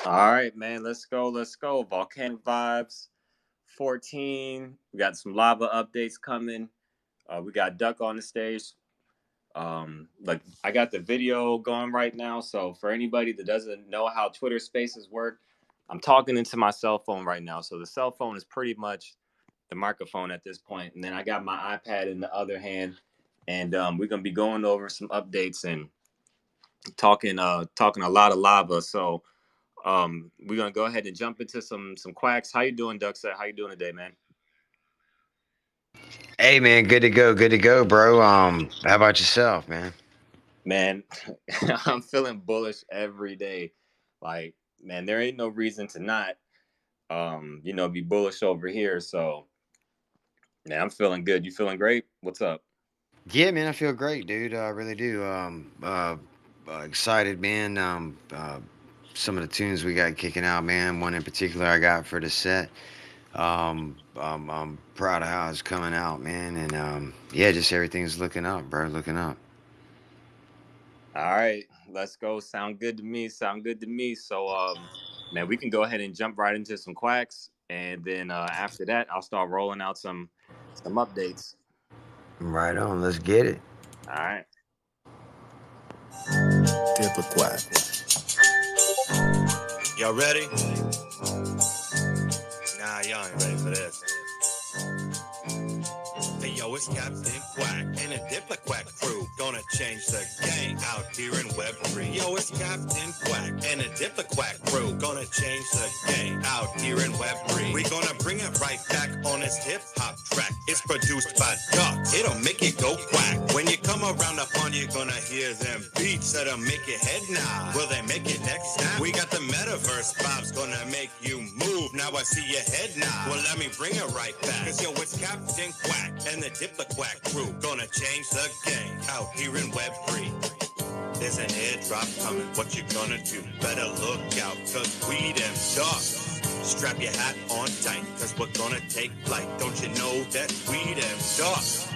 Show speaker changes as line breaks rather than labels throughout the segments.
All right, man. Let's go. Let's go. Volcanic Vibes 14. We got some lava updates coming. We got Duck on the stage. Like I got the video going right now. So for anybody that doesn't know how Twitter Spaces work, I'm talking into my cell phone right now. So the cell phone is pretty much the microphone at this point, and then I got my iPad in the other hand, and we're gonna be going over some updates and talking a lot of lava. So we're gonna go ahead and jump into some quacks. How you doing, Duckset? How you doing today, man?
Hey man, good to go, bro. How about yourself, man?
Man, I'm feeling bullish every day. Like, man, there ain't no reason to not be bullish over here. So man, I'm feeling good. You feeling great? What's up?
Yeah, man, I feel great, dude. I really do. Excited, man. Some of the tunes we got kicking out, man. One in particular I got for the set. I'm proud of how it's coming out, man. And yeah, just everything's looking up, bro. Looking up.
All right, let's go. Sound good to me. Sound good to me. So man, we can go ahead and jump right into some quacks, and then after that, I'll start rolling out some updates.
Right on. Let's get it.
All right.
Dipper quack. Y'all ready? Nah, y'all ain't ready for this. Hey, yo, it's Captain Quack and a Dipper Quack crew. Gonna change the game out here in Web 3. Yo, it's Captain Quack and a Dipper Quack crew. Gonna change the game out here in Web 3. We gonna bring it right back on this hip-hop track. It's produced by Duck. It'll make you go quack. When you come around the pond, you're gonna hear them beats that'll make your head nod. Will they make it next time? We got the metaverse vibes gonna make you move. Now I see your head nod. Well, let me bring it right back. Cause yo, it's Captain Quack and the Dipper Quack crew. Gonna change the game out here in Web 3. There's an airdrop coming. What you gonna do? Better look out, cause we them dogs. Strap your hat on tight, cause we're gonna take flight. Don't you know that we them dogs?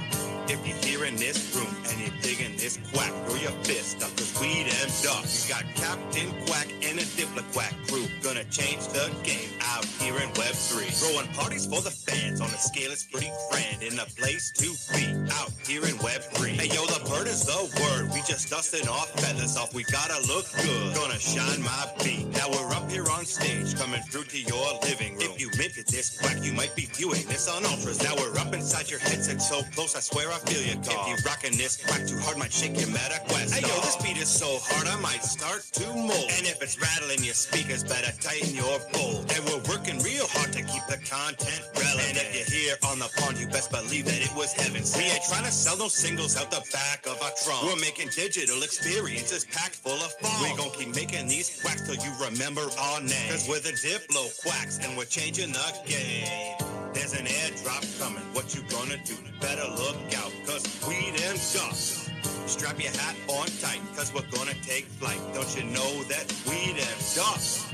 If you're here in this room and you're digging this quack, throw your fist up, cause we them dogs. You got Captain Quack and a Dipper Quack crew. Gonna change the game out here in Web 3. Throwing parties for the fans on a scale it's pretty grand. In a place to be out here in Web 3. Hey yo, the bird is the word. We just dusting our feathers off. We gotta look good. Gonna shine my beat. Now we're up here on stage, coming through to your living room. If you minted this quack, you might be viewing this on ultras. Now we're up inside your headset so close, I swear I feel your call. If you rocking this quack too hard, might shake your meta quest. Hey yo, this beat is so hard, I might start to mold. And if it's rattling your speakers, better tighten your bowl. And we're working real hard to keep the content relevant. And if you're here on the pond, you best believe that it was heaven sent. We ain't trying to sell no singles out the back of our trunk. We're making digital experiences packed full of fun. We gon' keep making these quacks till you remember our name. Cause we're the Diplo Quacks and we're changing the game. There's an airdrop coming. What you gonna do? Better look out, cause we them ducks. Strap your hat on tight, cause we're gonna take flight. Don't you know that we them ducks?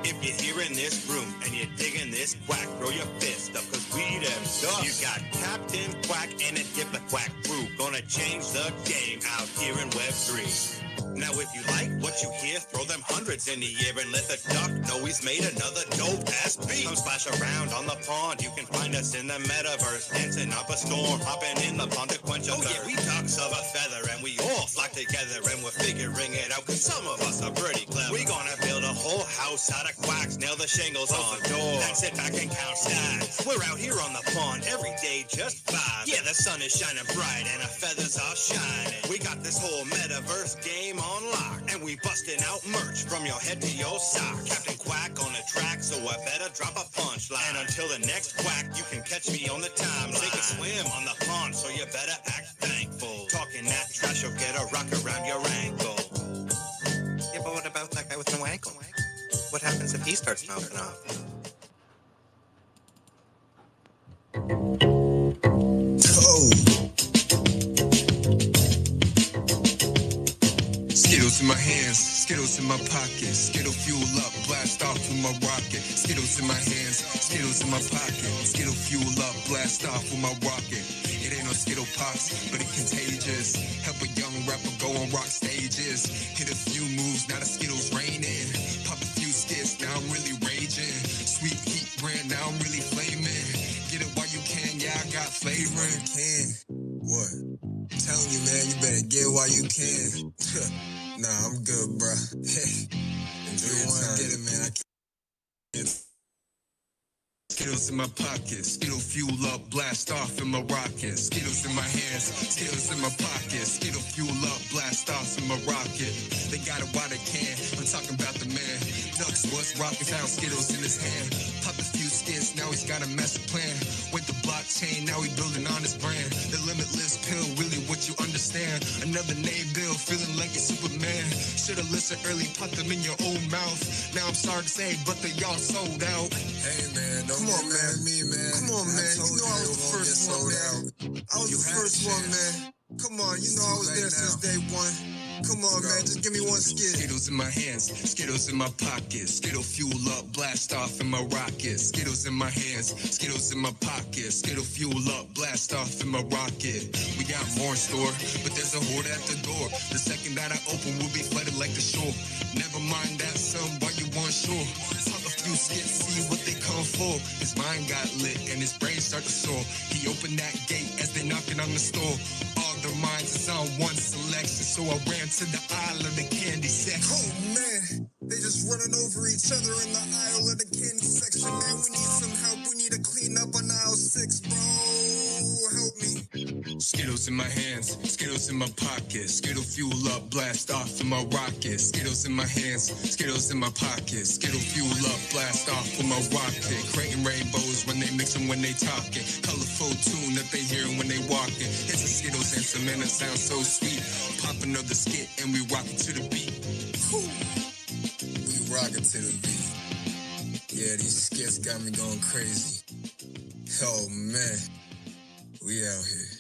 If you're here in this room and you're digging this quack, throw your fist up, cause we them ducks. You got Captain Quack and a Dipper Quack crew. Gonna change the game out here in Web 3. Now if you like what you hear, throw them hundreds in the air and let the duck know he's made another dope-ass beat. Come splash around on the pond, you can find us in the metaverse, dancing up a storm, hopping in the pond to quench a thirst. Yeah, we ducks of a feather and we all flock together and we're figuring it out, cause some of us are pretty clever. We gonna build a whole house out of quacks, nail the shingles on the door, then sit back and count stacks. We're out here on the pond every day just vibing. Yeah, the sun is shining bright and our feathers are shining. We got this whole metaverse game on lock, and we busting out merch from your head to your sock. Captain Quack on the track, so I better drop a punchline. And until the next quack, you can catch me on the timeline. Take a swim on the pond, so you better act thankful. Talking that trash, you'll get a rock around your ankle. Yeah, but what about that guy with no ankle? What happens if he starts mouthing off?
Oh. Skittles in my hands, Skittles in my pocket, Skittle fuel up, blast off with my rocket. Skittles in my hands, Skittles in my pocket, Skittle fuel up, blast off with my rocket. It ain't no Skittle pops, but it contagious. Help a young rapper go on rock stages. Hit a few moves, now the Skittles raining. Pop a few skits, now I'm really raging. Sweet heat brand, now I'm really flaming. Get it while you can, yeah, I got flavor and can. What? I'm telling you, man, you better get it while you can. Nah, I'm good, bro. Enjoy your time. Get it, man. I can't. Skittles in my pocket, Skittle fuel up, blast off in my rocket. Skittles in my hands, Skittles in my pocket. Skittle fuel up, blast off in my rocket. They got it while they can, I'm talking about the man. Ducks was rocking, found Skittles in his hand. Pop a few skits, now he's got a master plan. Went the blockchain, now he building on his brand. The limitless pill, really what you understand. Another name bill, feeling like a Superman. Should've listened early, pop them in your own mouth. Now I'm sorry to say, but they all sold out. Hey man, don't come on, man. Me, man. Come on, man. You know I was the first one, man. I was the first one, man. Come on, you know I was there since day one. Come on, man. Just give me one skit. Skittles in my hands, Skittles in my pocket. Skittle fuel up, blast off in my rocket. Skittles in my hands, Skittles in my pocket. Skittle fuel up, blast off in my rocket. We got more in store, but there's a horde at the door. The second that I open, we'll be flooded like the shore. Never mind that, son, why you want shore? Pop a few skits, see what they come for. His mind got lit and his brain started to soar. He opened that gate as they knocking on the store. All their minds is on one selection, so I ran to the aisle of the candy section. Oh man, they just running over each other in the aisle of the candy section. Man, we need some help. We need to clean up on aisle 6, bro. Help me. Skittles in my hands, Skittles in my pocket. Skittle fuel up, blast off in my rocket. Skittles in my hands, Skittles in my pocket. Skittle fuel up, blast off with my rocket. Creating rainbows when they mix them when they talking. Colorful tune that they hearing when they walking. It's a Skittles anthem and it sounds so sweet. Pop another skit and we rockin' to the beat. We rockin' to the beat. Yeah, these skits got me going crazy. Oh man, we out here.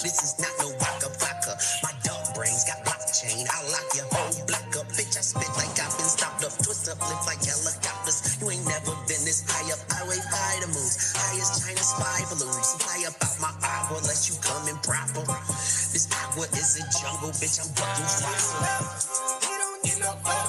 This is not no waka flocka. My dog brains got blockchain. I'll lock your whole block up. Bitch, I spit like I've been stopped up. Twist up, lift like helicopters. You ain't never been this high up. I wave high to moves. High as China's spy balloons. Fly up out my agua unless you come in proper. This agua is a jungle, bitch. I'm bucking fossil. We don't get no fuck.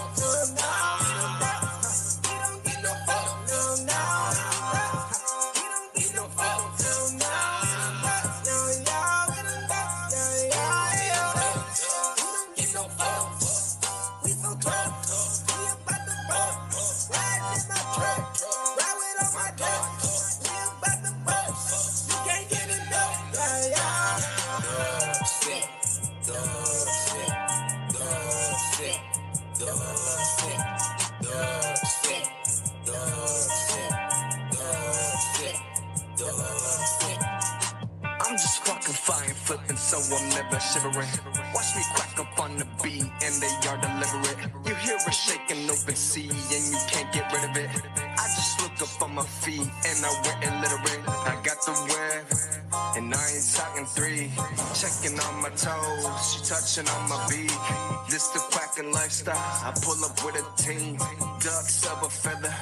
So I'm never shivering. Watch me crack up on the beat and they are deliberate. You hear a shaking open sea and you can't get rid of it. I just look up on my feet and I went illiterate. I got the web and I ain't talking 3. Checking on my toes, she touching on my beat. This the quacking lifestyle. I pull up with a team. Ducks of a feather,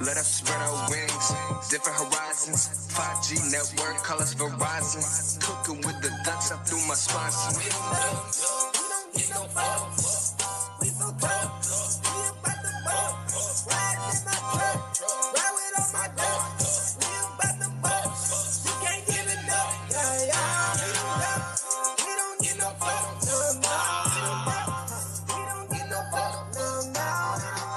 let us spread our wings. Different horizons, 5G network, call us Verizon. Cooking with the ducks up through my sponsor. We don't get no fuck. We so tough. We about to bust. Ride in my truck. Ride with all my ducks. We about to bust. You can't get enough. Yeah, yeah. We don't get no fuck. No, no. We don't get no fuck. No, no.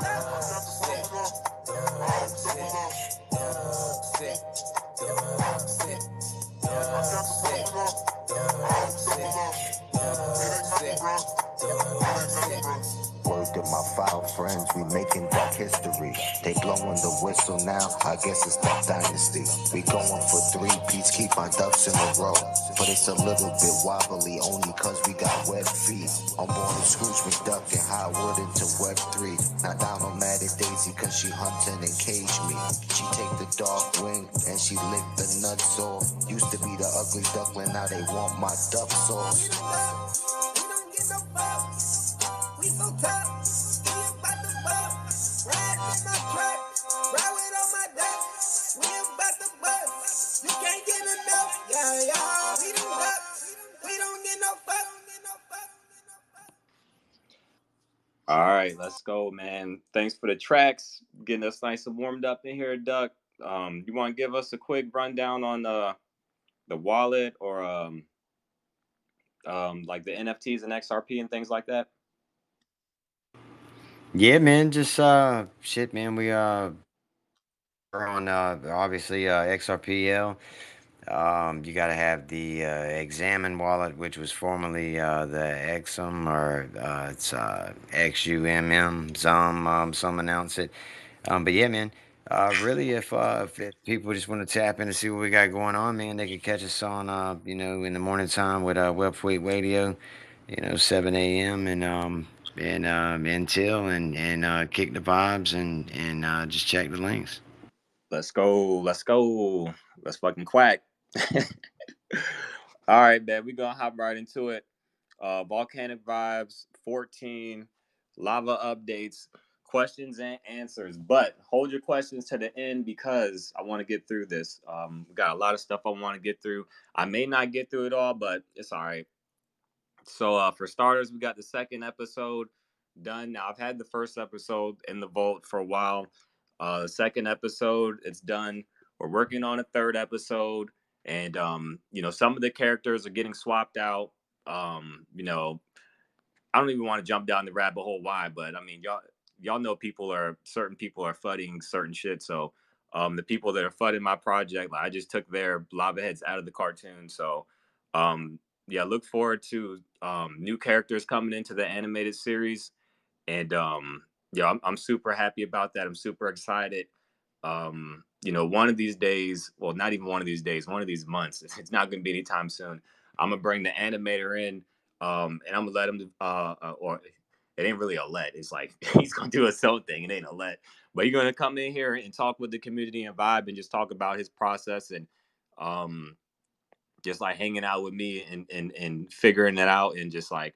my foul friends, we making dark history. They blowing the whistle now, I guess it's that dynasty. We going for 3-peats, keep our ducks in a row. But it's a little bit wobbly, only cause we got web feet. I'm born to Scrooge McDuck and Howard into Web 3. Now down on mad at Daisy cause she hunting and cage me. She take the dog wing and she lick the nuts off. Used to be the ugly duckling, now they want my duck sauce.
We don't get no fuck. We so tough. We about to buck. Ride in my truck. Ride with all my ducks. We about to buck. You can't get enough. Yeah. We don't duck. We don't get no fuck.
All right, let's go, man. Thanks for the tracks, getting us nice and warmed up in here, Duck. You want to give us a quick rundown on the wallet or like the NFTs and XRP and things like that?
Yeah, man. Just shit, man. We're on obviously XRPL. You got to have the Examine wallet, which was formerly the Exum, or it's XUMM, Zum, some announce it. But yeah, man, really, if people just want to tap in and see what we got going on, man, they can catch us on, in the morning time with Webfleet Radio, 7 a.m. and until and kick the vibes and just check the links.
Let's go. Let's go. Let's fucking quack. All right, man. We're gonna hop right into it. Volcanic Vibes 14, lava updates, questions and answers. But hold your questions to the end because I want to get through this. We got a lot of stuff I want to get through. I may not get through it all, but it's all right. So for starters, we got the second episode done. Now I've had the first episode in the vault for a while. The second episode, it's done. We're working on a third episode, and some of the characters are getting swapped out. I don't even want to jump down the rabbit hole why, but I mean y'all know certain people are fudding certain shit. So the people that are fudding my project, like I just took their lava heads out of the cartoon. So yeah, look forward to new characters coming into the animated series. And yeah, I'm super happy about that. I'm super excited. One of these days, well, not even one of these days, one of these months, it's not going to be anytime soon. I'm gonna bring the animator in, and I'm gonna let him, or it ain't really a let. It's like he's gonna do his own thing. It ain't a let, but you're gonna come in here and talk with the community and vibe and just talk about his process and just like hanging out with me and figuring it out and just like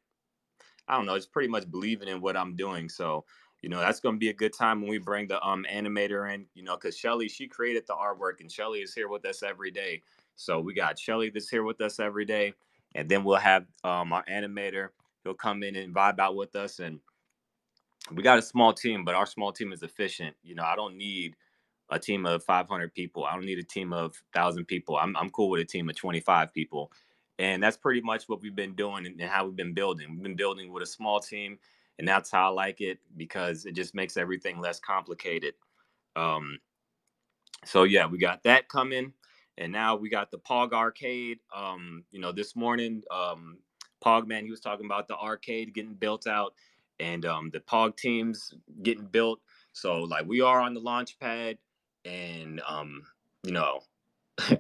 I don't know, it's pretty much believing in what I'm doing. So, that's going to be a good time when we bring the animator in, because Shelly, she created the artwork and Shelly is here with us every day. So we got Shelly that's here with us every day. And then we'll have our animator. He'll come in and vibe out with us. And we got a small team, but our small team is efficient. I don't need a team of 500 people. I don't need a team of 1,000 people. I'm cool with a team of 25 people. And that's pretty much what we've been doing and how we've been building. We've been building with a small team, and that's how I like it because it just makes everything less complicated. Um, so yeah, we got that coming, and now we got the Pog Arcade. This morning, Pog Man, he was talking about the arcade getting built out, and the Pog teams getting built. So like we are on the launch pad, and you know,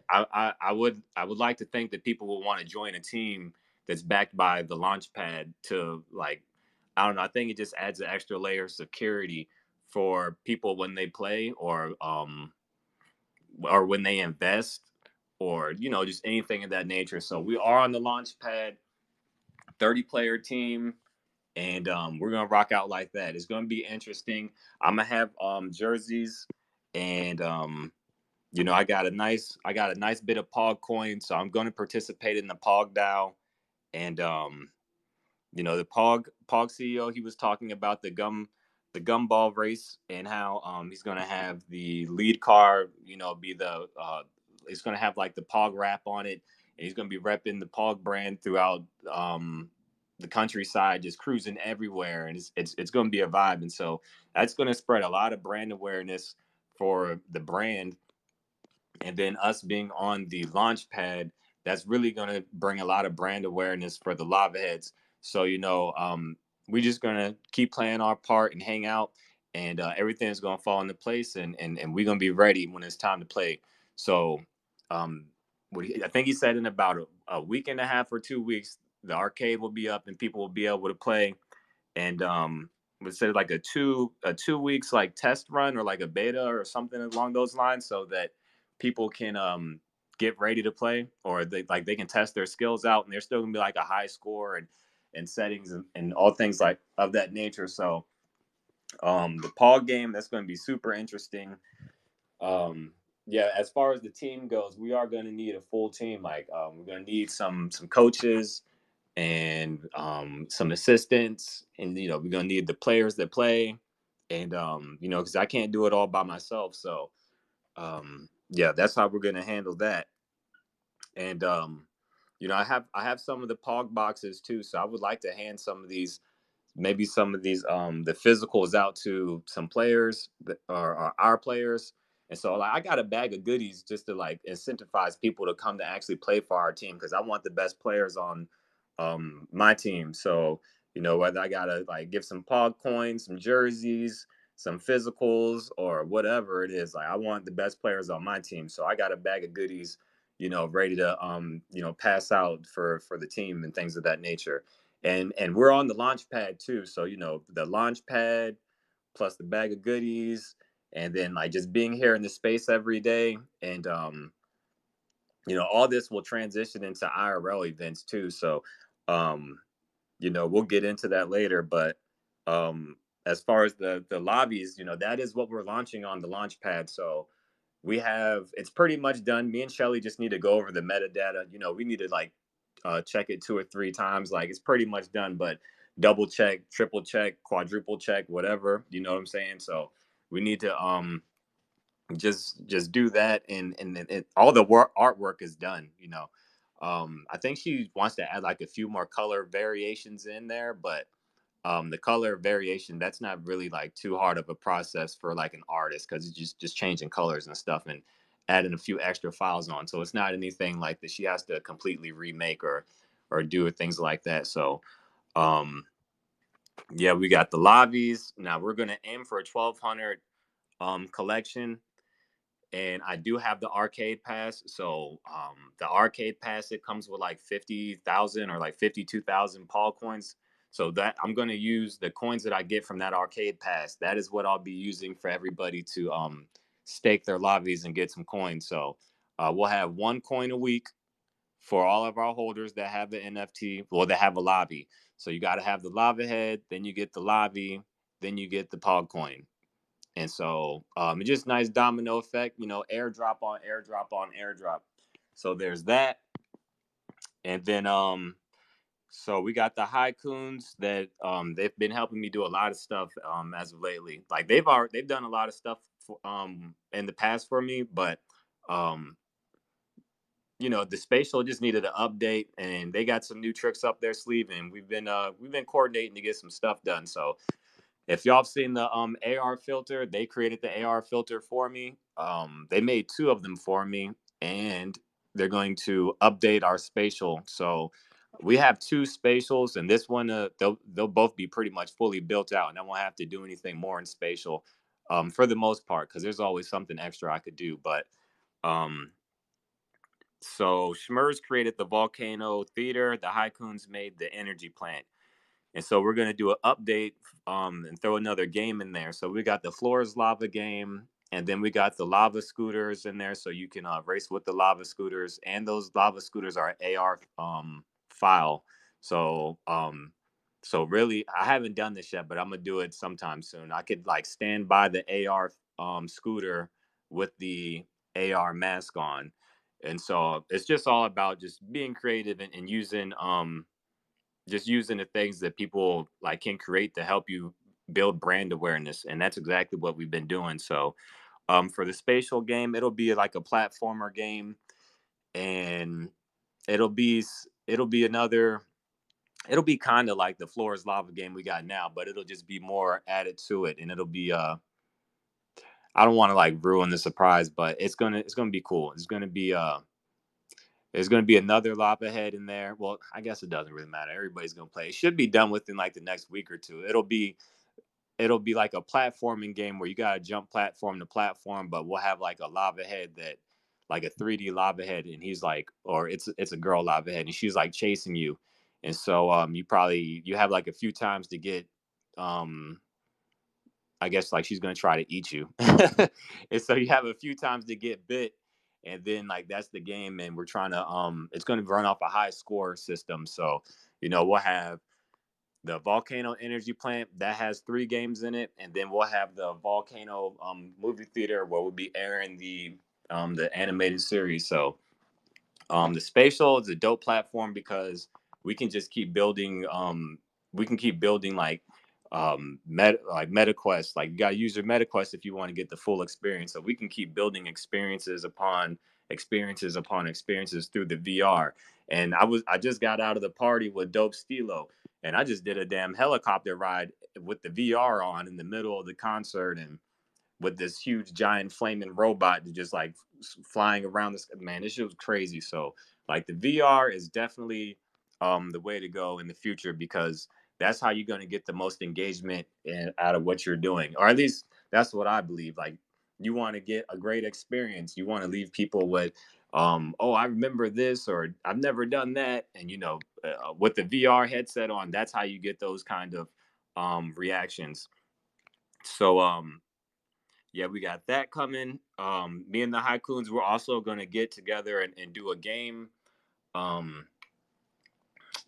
I would like to think that people will want to join a team that's backed by the launch pad to like I don't know. I think it just adds an extra layer of security for people when they play or when they invest or just anything of that nature. So we are on the launch pad, 30-player team, and we're gonna rock out like that. It's gonna be interesting. I'm gonna have jerseys and I got a nice bit of Pog coin, so I'm gonna participate in the Pog DAO. And the Pog CEO, he was talking about the gumball race and how he's gonna have the lead car, be the it's gonna have like the Pog wrap on it, and he's gonna be repping the Pog brand throughout the countryside, just cruising everywhere, and it's gonna be a vibe, and so that's gonna spread a lot of brand awareness for the brand, and then us being on the launch pad, that's really going to bring a lot of brand awareness for the lava heads. So we just gonna keep playing our part and hang out, and everything's gonna fall into place, and we're gonna be ready when it's time to play. So, um, I think he said in about a week and a half or 2 weeks, the arcade will be up and people will be able to play. And we said like a 2 weeks like test run or like a beta or something along those lines, so that people can get ready to play, or they can test their skills out, and there's still gonna be like a high score and settings and all things like of that nature. So the Paul game, that's going to be super interesting. um yeah, as far as the team goes, we are going to need a full team. Like we're going to need some coaches and some assistants, and we're going to need the players that play, and because I can't do it all by myself. So yeah, that's how we're going to handle that. And I have some of the pog boxes too, so I would like to hand some of these the physicals out to some players that are our players. And so like I got a bag of goodies just to like incentivize people to come to actually play for our team, because I want the best players on my team. So whether I gotta like give some pog coins, some jerseys, some physicals, or whatever it is, like I want the best players on my team. So I got a bag of goodies, ready to pass out for the team and things of that nature. And we're on the launch pad too, so the launch pad plus the bag of goodies, and then like just being here in the space every day. And all this will transition into IRL events too. So we'll get into that later. But um as far as the lobbies, that is what we're launching on the launch pad. So it's pretty much done. Me and Shelly just need to go over the metadata. We need to like check it 2 or 3 times. Like it's pretty much done, but double check, triple check, quadruple check, whatever. You know what I'm saying? So we need to just do that, and all the artwork is done. I think she wants to add like a few more color variations in there, but the color variation, that's not really like too hard of a process for like an artist, because it's just changing colors and stuff and adding a few extra files on. So it's not anything like that she has to completely remake or do things like that. So um yeah, we got the lobbies. Now we're gonna aim for a 1200 collection, and I do have the arcade pass. So the arcade pass, it comes with like 50,000 or like 52,000 Paul coins. So that I'm going to use the coins that I get from that arcade pass. That is what I'll be using for everybody to stake their lobbies and get some coins. So we'll have 1 coin a week for all of our holders that have the NFT, or that have a lobby. So you got to have the lava head, then you get the lobby, then you get the Pog coin. And so it's just nice domino effect, airdrop on airdrop on airdrop. So there's that. And then so we got the Haikuns that they've been helping me do a lot of stuff as of lately. Like they've done a lot of stuff in the past for me, but um the Spatial just needed an update, and they got some new tricks up their sleeve, and we've been coordinating to get some stuff done. So if y'all have seen the AR filter, they created the AR filter for me. They made 2 of them for me, and they're going to update our Spatial. So we have 2 Spatials, and this one they'll both be pretty much fully built out, and I won't have to do anything more in Spatial for the most part, because there's always something extra I could do. But um, so Schmers created the volcano theater. The Haikuns made the energy plant. And so we're gonna do an update and throw another game in there. So we got the Floors Lava game, and then we got the lava scooters in there, so you can race with the lava scooters. And those lava scooters are AR file. So so really, I haven't done this yet, but I'm gonna do it sometime soon. I could like stand by the AR scooter with the AR mask on, and so it's just all about just being creative and using just using the things that people like can create to help you build brand awareness. And that's exactly what we've been doing. So for the Spatial game, it'll be like a platformer game, and it'll be it'll be another it'll be kind of like the Floor is Lava game we got now, but it'll just be more added to it. And it'll be I don't want to like ruin the surprise, but it's gonna be cool. It's gonna be There's going to be another lava head in there. Well, I guess it doesn't really matter. Everybody's going to play. It should be done within like the next week or two. It'll be like a platforming game where you gotta jump platform to platform, but we'll have like a lava head that like a 3D lava head, and he's like, or it's a girl lava head, and she's like chasing you, and so you have like a few times to get um I guess like she's gonna try to eat you, and so you have a few times to get bit, and then like that's the game, and we're trying to it's gonna run off a high score system, so we'll have the volcano energy plant that has 3 games in it, and then we'll have the volcano movie theater where we'll be airing the animated series. So the spatial is a dope platform because we can just keep building. We can keep building like meta quests. Like you got to use your meta quest if you want to get the full experience. So we can keep building experiences upon experiences upon experiences through the VR. And I just got out of the party with Dope Stilo, and I just did a damn helicopter ride with the VR on in the middle of the concert, and with this huge giant flaming robot just like flying around this. Man, this shit was crazy. So like the VR is definitely the way to go in the future, because that's how you're going to get the most engagement out of what you're doing, or at least that's what I believe. Like you want to get a great experience, you want to leave people with oh, I remember this, or I've never done that, and with the VR headset on, that's how you get those kind of reactions. So yeah, we got that coming. Me and the Haikuns, we're also gonna get together and do a game. Um,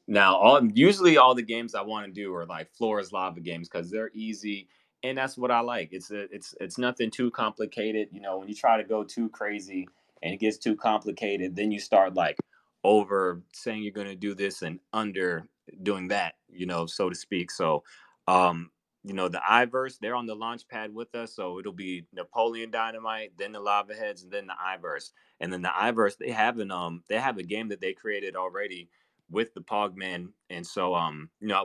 Now, all the games I want to do are like Flora's Lava games because they're easy, and that's what I like. It's nothing too complicated. When you try to go too crazy and it gets too complicated, then you start like over saying you're going to do this and under doing that, so to speak. So, the Iverse, they're on the launch pad with us, so it'll be Napoleon Dynamite, then the Lava Heads, and then the Iverse. And then the Iverse, they have a game that they created already with the Pogman, and so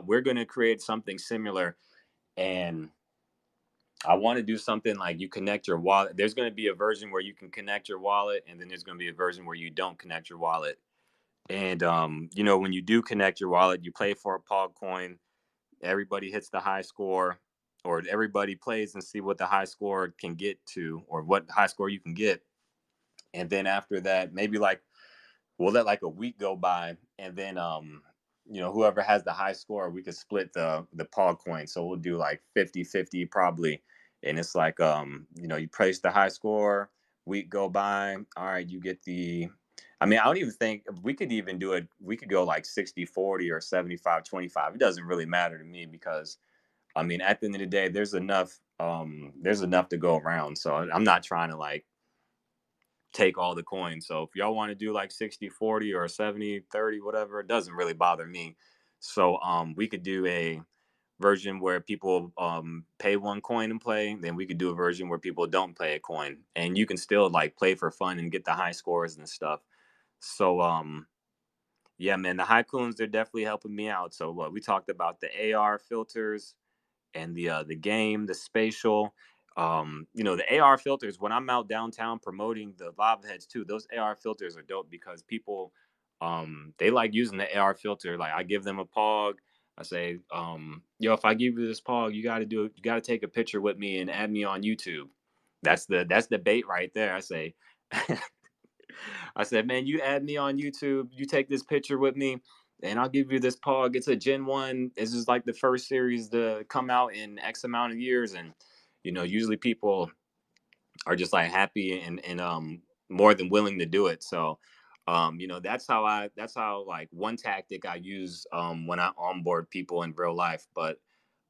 we're gonna create something similar, and I want to do something like you connect your wallet. There's gonna be a version where you can connect your wallet, and then there's gonna be a version where you don't connect your wallet. And when you do connect your wallet, you play for a Pog coin. Everybody hits the high score, or everybody plays and see what the high score can get to, or what high score you can get. And then after that, maybe like we'll let like a week go by, and then whoever has the high score, we could split the pog coin. So we'll do like 50-50 probably, and it's like you place the high score, week go by, all right, you get the. I mean, I don't even think we could even do it. We could go like 60-40 or 75-25. It doesn't really matter to me, because I mean, at the end of the day, there's enough to go around. So I'm not trying to like take all the coins. So if y'all want to do like 60-40 or 70-30, whatever, it doesn't really bother me. So we could do a version where people pay 1 coin and play. Then we could do a version where people don't pay a coin, and you can still like play for fun and get the high scores and stuff. So yeah, man, the Haikuns, they're definitely helping me out. So what we talked about, the AR filters and the game, the spatial. The AR filters, when I'm out downtown promoting the lava heads too, those AR filters are dope because people they like using the AR filter. Like I give them a pog. I say, yo, if I give you this pog, you gotta take a picture with me and add me on YouTube. That's the bait right there. I say I said, man, you add me on YouTube, you take this picture with me, and I'll give you this pog. It's a Gen 1. This is like the first series to come out in X amount of years. And, usually people are just like happy and more than willing to do it. So, that's how like one tactic I use when I onboard people in real life. But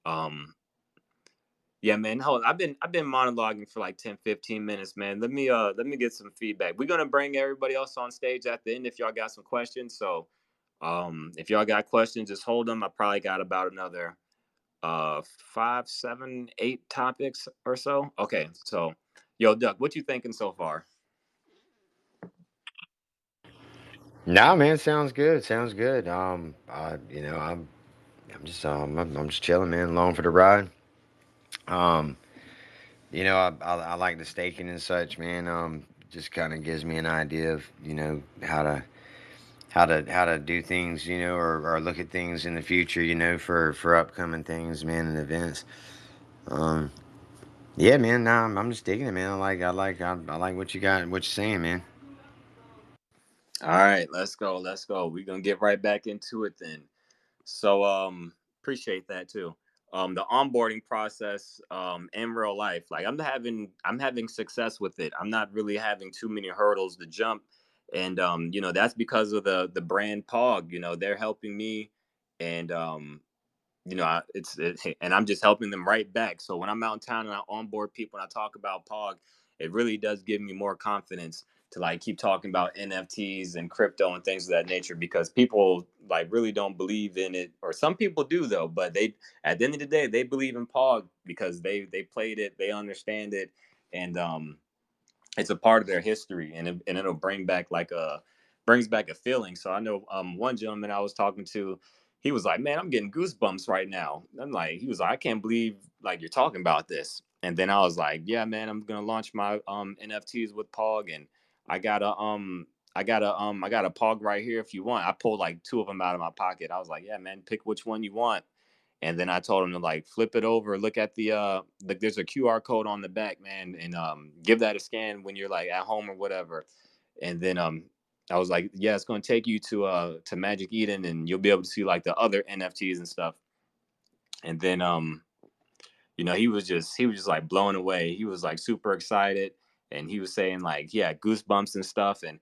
um yeah, man. Hold on. I've been monologuing for like 10, 15 minutes, man. Let me get some feedback. We're gonna bring everybody else on stage at the end if y'all got some questions. So if y'all got questions, just hold them. I probably got about another 5, 7, 8 topics or so. Okay, so yo, Duck, what you thinking so far?
Nah, man, sounds good. Sounds good. I'm just chilling, man, along for the ride. Um, I like the staking and such, man. Just kind of gives me an idea of how to how to do things, or look at things in the future, for upcoming things, man, and events. Um, yeah, man. Nah, I'm just digging it, man. I like what you got, what you're saying, man.
All right, let's go. Let's go. We're gonna get right back into it then. So appreciate that too. The onboarding process in real life, like I'm having success with it. I'm not really having too many hurdles to jump. And that's because of the brand Pog. They're helping me, and and I'm just helping them right back. So when I'm out in town and I onboard people and I talk about Pog, it really does give me more confidence to like keep talking about NFTs and crypto and things of that nature, because people like really don't believe in it, or some people do though, but they, at the end of the day, they believe in Pog because they played it, they understand it, and it's a part of their history, and it'll brings back a feeling. So I know one gentleman I was talking to, he was like, man, I'm getting goosebumps right now. I'm like, he was like, I can't believe like you're talking about this. And then I was like, yeah, man, I'm gonna launch my NFTs with Pog, and I got a I got a Pog right here if you want. I pulled like two of them out of my pocket. I was like, yeah, man, pick which one you want. And then I told him to like flip it over, look at the like there's a QR code on the back, man, and give that a scan when you're like at home or whatever. And then I was like, yeah, it's gonna take you to Magic Eden, and you'll be able to see like the other NFTs and stuff. And then he was just like blown away. He was like super excited, and he was saying like, yeah, goosebumps and stuff. And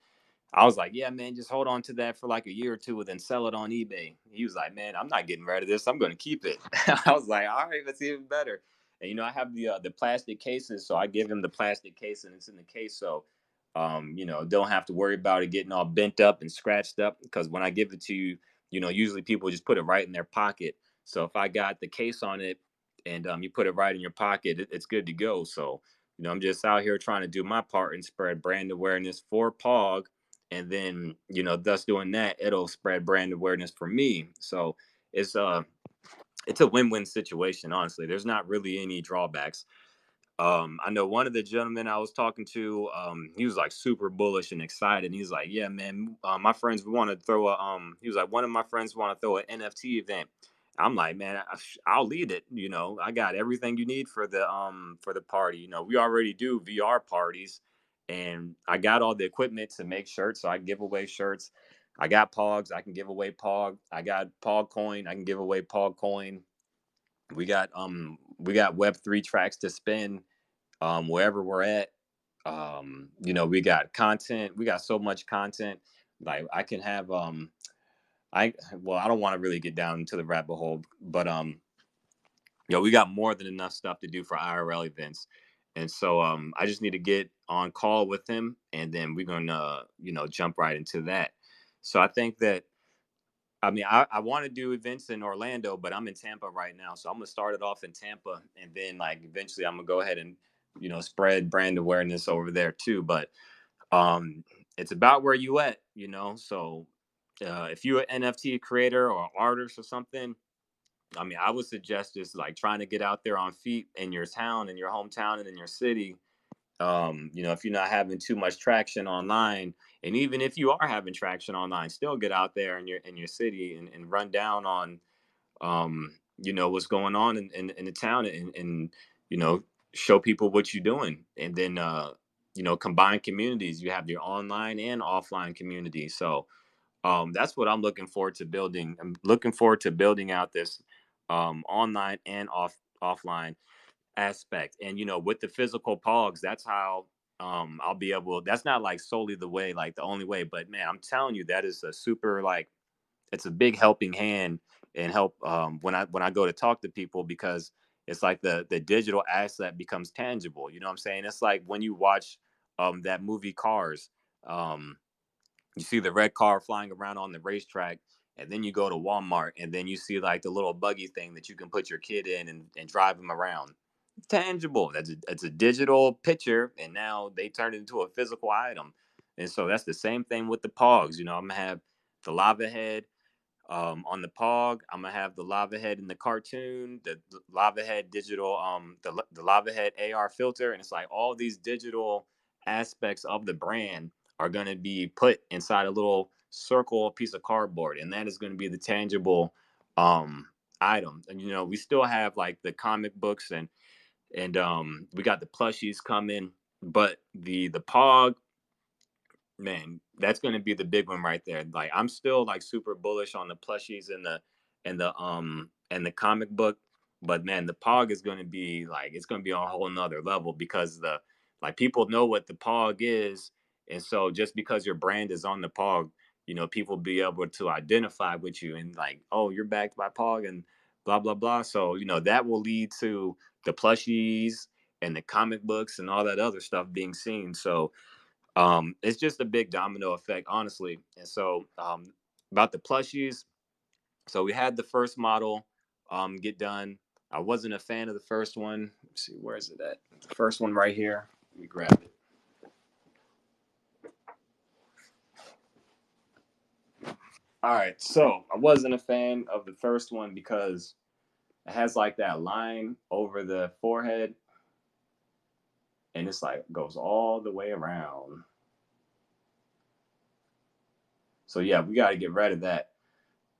I was like, yeah, man, just hold on to that for like a year or two and then sell it on eBay. He was like, man, I'm not getting rid of this. I'm going to keep it. I was like, all right, that's even better. And, I have the plastic cases. So I give him the plastic case and it's in the case. So, don't have to worry about it getting all bent up and scratched up. Because when I give it to you, usually people just put it right in their pocket. So if I got the case on it and you put it right in your pocket, it's good to go. So, I'm just out here trying to do my part and spread brand awareness for Pog, and then thus doing that, it'll spread brand awareness for me. So it's uh it's a win-win situation, honestly. There's not really any drawbacks. I know one of the gentlemen I was talking to, he was like super bullish and excited. He's like, yeah, man, my friends, we want to throw he was like, one of my friends want to throw an NFT event. I'm like, man, I'll lead it. I got everything you need for the party. We already do VR parties, and I got all the equipment to make shirts, so I give away shirts. I got Pogs, I can give away Pog. I got Pog coin, I can give away Pog coin. We got Web3 tracks to spin wherever we're at. We got content. We got so much content. Like I can have I don't want to really get down into the rabbit hole, but we got more than enough stuff to do for IRL events. And so I just need to get on call with him, and then we're gonna jump right into that. So I think that, I mean, I want to do events in Orlando, but I'm in Tampa right now. So I'm gonna start it off in Tampa, and then like eventually I'm gonna go ahead and spread brand awareness over there too. But um, it's about where you at, So if you're an NFT creator or artist or something, I mean, I would suggest just like trying to get out there on feet in your town, in your hometown, and in your city. If you're not having too much traction online, and even if you are having traction online, still get out there in your city, and run down on what's going on in the town, and show people what you're doing. And then combine communities. You have your online and offline community. So that's what I'm looking forward to building. I'm looking forward to building out this online and offline aspect. And with the physical pogs, that's how I'll be able, that's not like solely the way, like the only way, but man, I'm telling you, that is a super, like, it's a big helping hand, and help when I go to talk to people, because it's like the digital asset becomes tangible. You know what I'm saying? It's like when you watch that movie Cars. You see the red car flying around on the racetrack, and then you go to Walmart, and then you see like the little buggy thing that you can put your kid in, and drive him around. Tangible. It's a digital picture, and now they turn it into a physical item. And so that's the same thing with the Pogs. I'm gonna have the lava head on the Pog. I'm gonna have the lava head in the cartoon, the lava head digital, the lava head AR filter, and it's like all these digital aspects of the brand are gonna be put inside a little circle a piece of cardboard, and that is going to be the tangible item. And we still have like the comic books, and we got the plushies coming, but the Pog, man, that's going to be the big one right there. Like, I'm still like super bullish on the plushies and the comic book, but man, the Pog is going to be like, it's going to be on a whole nother level, because the like people know what the Pog is, and so just because your brand is on the Pog, people be able to identify with you and like, oh, you're backed by Pog and blah blah blah. So that will lead to the plushies and the comic books and all that other stuff being seen. So it's just a big domino effect, honestly. And so about the plushies, so we had the first model get done. I wasn't a fan of the first one. Let's see, where is it at? The first one right here. Let me grab it. All right, so I wasn't a fan of the first one because it has like that line over the forehead, and it's like goes all the way around. So yeah, we got to get rid of that.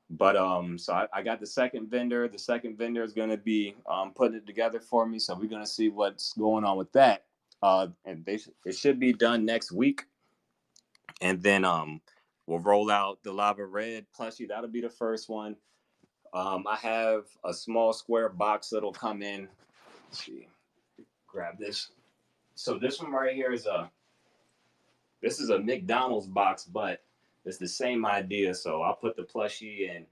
But so I got the second vendor. The second vendor is going to be putting it together for me. So we're going to see what's going on with that. And it should be done next week. And then we'll roll out the lava red plushie. That'll be the first one. I have a small square box that'll come in. Let's see, grab this. So this one right here is a McDonald's box, but it's the same idea. So I'll put the plushie in.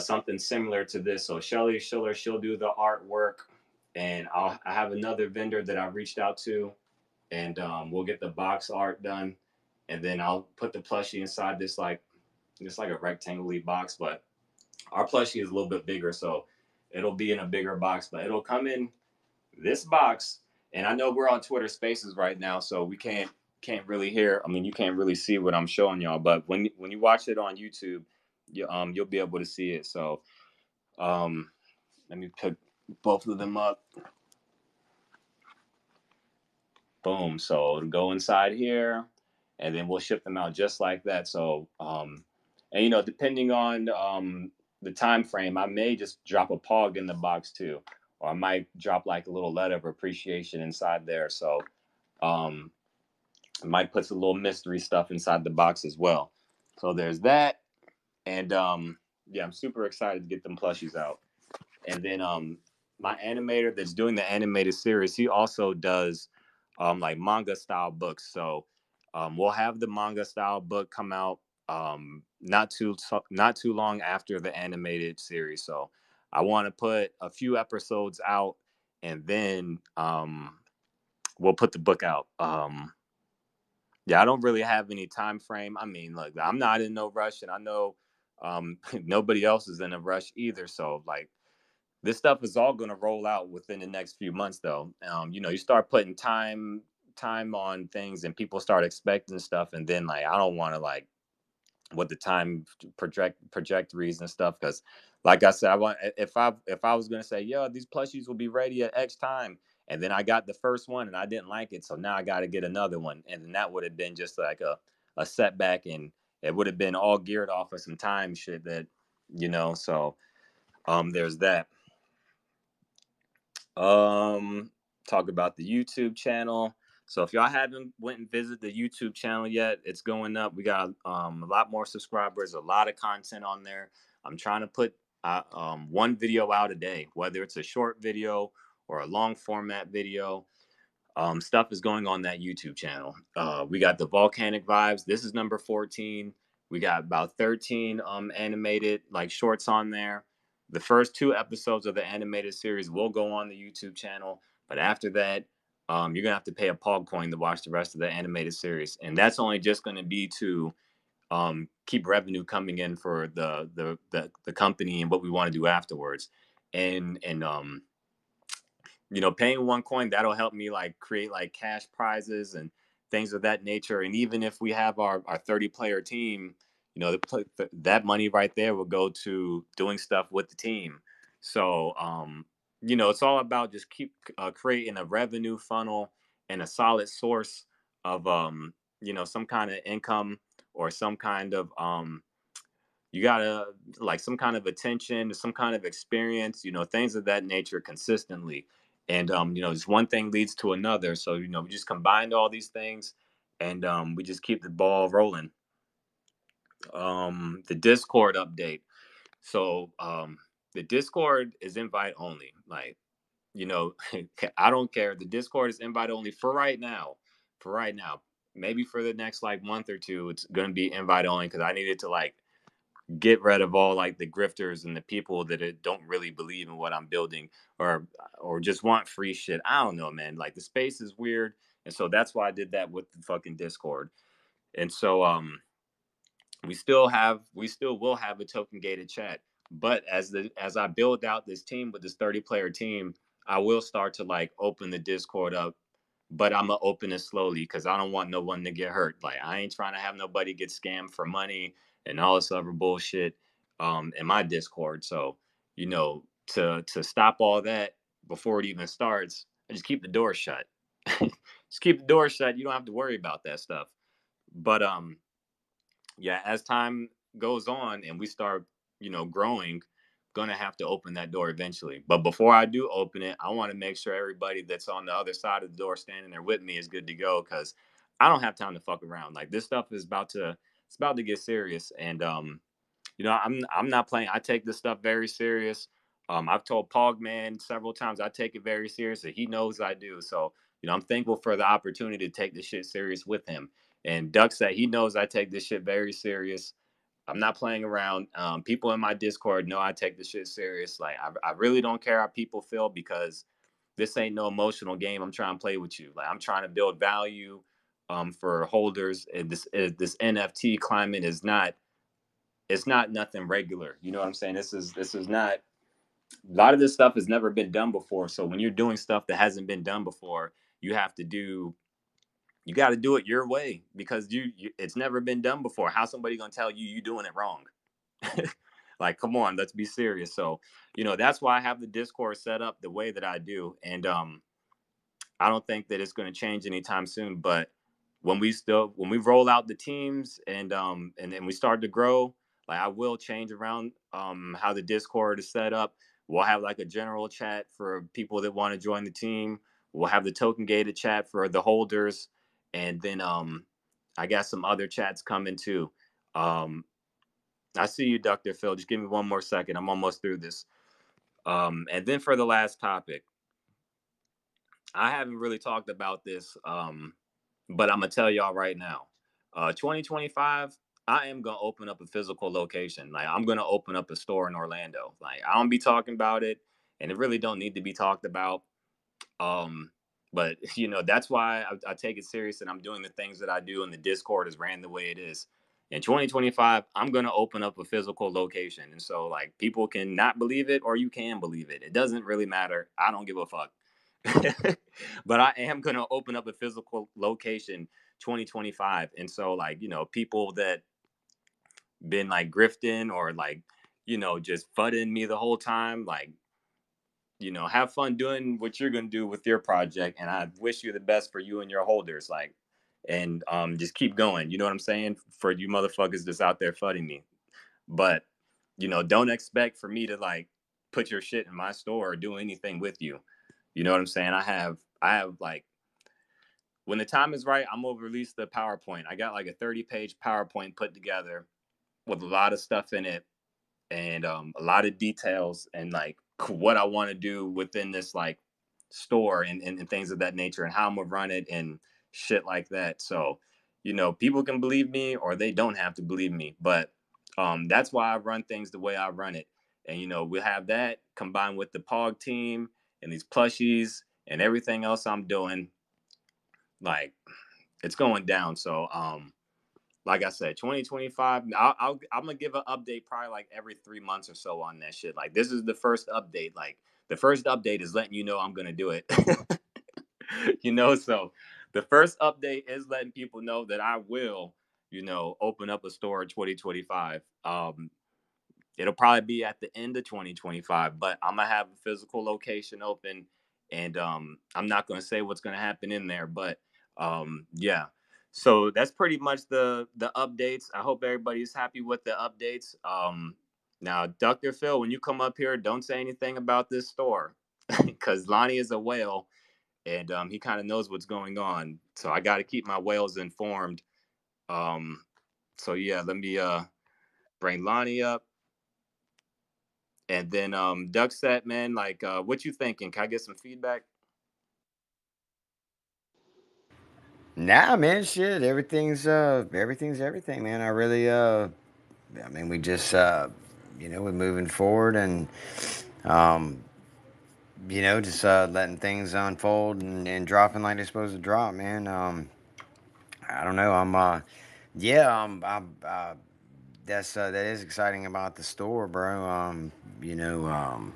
Something similar to this. So Shelly Schiller, she'll do the artwork, and I have another vendor that I've reached out to, and we'll get the box art done, and then I'll put the plushie inside this like a rectangular box, but our plushie is a little bit bigger, so it'll be in a bigger box, but it'll come in this box. And I know we're on Twitter Spaces right now, so we can't really hear. I mean, you can't really see what I'm showing y'all, but when you watch it on YouTube, you'll be able to see it. So let me put both of them up. Boom. So it'll go inside here, and then we'll ship them out just like that. So and depending on the time frame, I may just drop a Pog in the box too, or I might drop like a little letter of appreciation inside there. So um I might put some little mystery stuff inside the box as well. So there's that. And yeah, I'm super excited to get them plushies out. And then my animator that's doing the animated series, he also does like manga style books. So we'll have the manga style book come out not too long after the animated series. So I want to put a few episodes out, and then we'll put the book out. Yeah, I don't really have any time frame. I mean, look, I'm not in no rush, and I know nobody else is in a rush either. So like, this stuff is all going to roll out within the next few months, though. You start putting time on things, and people start expecting stuff, and then like, I don't want to like what the time trajectories and stuff, because like I said, I want, if I was going to say, yeah, these plushies will be ready at X time, and then I got the first one and I didn't like it, so now I got to get another one, and then that would have been just like a setback, and it would have been all geared off of some time shit that so there's that. Talk about the YouTube channel. So if y'all haven't went and visited the YouTube channel yet, it's going up. We got a lot more subscribers, a lot of content on there. I'm trying to put one video out a day, whether it's a short video or a long format video. Stuff is going on that YouTube channel. We got the Volcanic Vibes. This is number 14. We got about 13 animated like shorts on there. The first 2 episodes of the animated series will go on the YouTube channel, but after that, you're gonna have to pay a Pog coin to watch the rest of the animated series, and that's only just gonna be to keep revenue coming in for the company and what we want to do afterwards, and paying one coin, that'll help me like create like cash prizes and things of that nature. And even if we have our 30-player team, that money right there will go to doing stuff with the team. So it's all about just keep creating a revenue funnel and a solid source of some kind of income or some kind of you gotta like some kind of attention, some kind of experience, things of that nature consistently. And just one thing leads to another. So, we just combined all these things, and we just keep the ball rolling. The Discord update. So the Discord is invite only. Like, you know, I don't care. The Discord is invite only for right now. For right now. Maybe for the next like month or two, it's gonna be invite only because I needed to like get rid of all like the grifters and the people that don't really believe in what I'm building, or just want free shit. I don't know, man. Like the space is weird, and so that's why I did that with the fucking Discord. And so we still will have a token gated chat, but as I build out this team with this 30-player team, I will start to like open the Discord up, but I'm gonna open it slowly because I don't want no one to get hurt. Like I ain't trying to have nobody get scammed for money and all this other bullshit in my Discord. So to stop all that before it even starts, I just keep the door shut. Just keep the door shut. You don't have to worry about that stuff. But yeah, as time goes on and we start, growing, gonna have to open that door eventually. But before I do open it, I want to make sure everybody that's on the other side of the door standing there with me is good to go because I don't have time to fuck around. Like this stuff is about to get serious. And I'm not playing. I take this stuff very serious. I've told Pogman several times I take it very serious, and he knows I do. So, I'm thankful for the opportunity to take this shit serious with him. And Duck said he knows I take this shit very serious. I'm not playing around. People in my Discord know I take this shit serious. Like I really don't care how people feel because this ain't no emotional game. I'm trying to play with you. Like I'm trying to build value for holders. And this NFT climate is not, it's not nothing regular. You know what I'm saying? This is not, a lot of this stuff has never been done before. So when you're doing stuff that hasn't been done before, you have to do, you got to do it your way because it's never been done before. How's somebody gonna tell you you doing it wrong? Like, come on, let's be serious. So that's why I have the Discord set up the way that I do. And I don't think that it's going to change anytime soon. But when we roll out the teams and then we start to grow, like I will change around how the Discord is set up. We'll have like a general chat for people that want to join the team. We'll have the token gated chat for the holders, and then I got some other chats coming too. Um, I see you, Dr. Phil. Just give me one more second. I'm almost through this. And then for the last topic, I haven't really talked about this, but I'm gonna tell y'all right now. 2025, I am gonna open up a physical location. Like I'm gonna open up a store in Orlando. Like I don't be talking about it, and it really don't need to be talked about. Um, but that's why I take it serious and I'm doing the things that I do, and the Discord is ran the way it is. In 2025, I'm gonna open up a physical location, and so like people can not believe it or you can believe it. It doesn't really matter. I don't give a fuck. But I am gonna open up a physical location 2025, and so like people that been like grifting or like just fudding me the whole time, like have fun doing what you're gonna do with your project, and I wish you the best for you and your holders. Like, and just keep going. You know what I'm saying? For you motherfuckers that's out there fudding me, but don't expect for me to like put your shit in my store or do anything with you. You know what I'm saying? I have like when the time is right, I'm gonna release the PowerPoint. I got like a 30-page PowerPoint put together with a lot of stuff in it and a lot of details and like what I want to do within this like store and things of that nature and how I'm gonna run it and shit like that. So, people can believe me or they don't have to believe me, but that's why I run things the way I run it. And we have that combined with the Pog team and these plushies and everything else I'm doing. Like it's going down. So like I said, 2025. I'm gonna give an update probably like every 3 months or so on that shit. Like this is the first update. Like the first update is letting you know I'm gonna do it. So the first update is letting people know that I will, open up a store in 2025. It'll probably be at the end of 2025, but I'm gonna have a physical location open, and I'm not gonna say what's gonna happen in there, but yeah. So that's pretty much the updates. I hope everybody's happy with the updates. Now, Dr. Phil, when you come up here, don't say anything about this store because Lonnie is a whale and he kind of knows what's going on. So I got to keep my whales informed. Um, so yeah, let me bring Lonnie up. And then Duck set, man, like what you thinking? Can I get some feedback?
Nah, man, shit. Everything's everything, man. I really I mean, we just we're moving forward and um, just letting things unfold and dropping like they're supposed to drop, man. I don't know. Yeah, that is exciting about the store, bro. You know, um,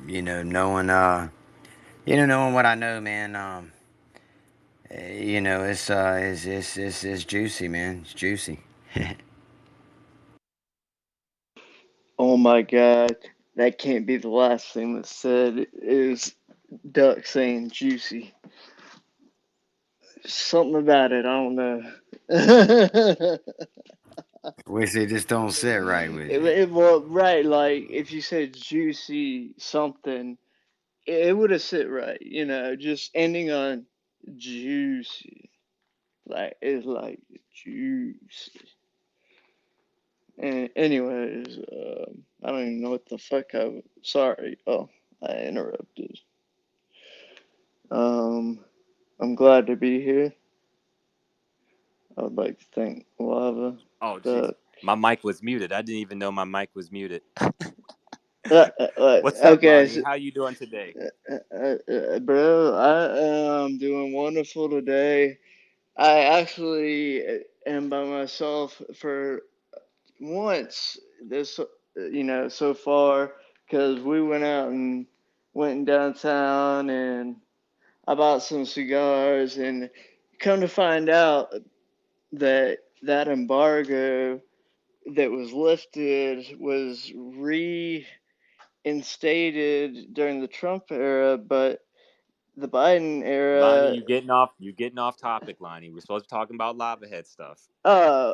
knowing knowing what I know, man. It's juicy, man. It's juicy.
Oh my god, that can't be the last thing that's said. Is Duck saying juicy? Something about it, I don't know.
Wish they just don't sit right with you.
Well, right, like if you said juicy something, it would have sit right, just ending on juicy. Like, it's like juicy. And anyways, I don't even know what the fuck sorry. Oh, I interrupted. Um, I'm glad to be here. I would like to thank Lava,
Oh, jeez.
Duck.
My mic was muted. I didn't even know my mic was muted. What's up,
Okay,
Lonnie?
so,
How you doing today?
bro, I am doing wonderful today. I actually am by myself for once this, so far, because we went downtown and I bought some cigars, and come to find out that embargo that was lifted was reinstated during the Trump era, but the Biden
Lonnie,
era.
you getting off topic, Lonnie. We're supposed to be talking about lava head stuff.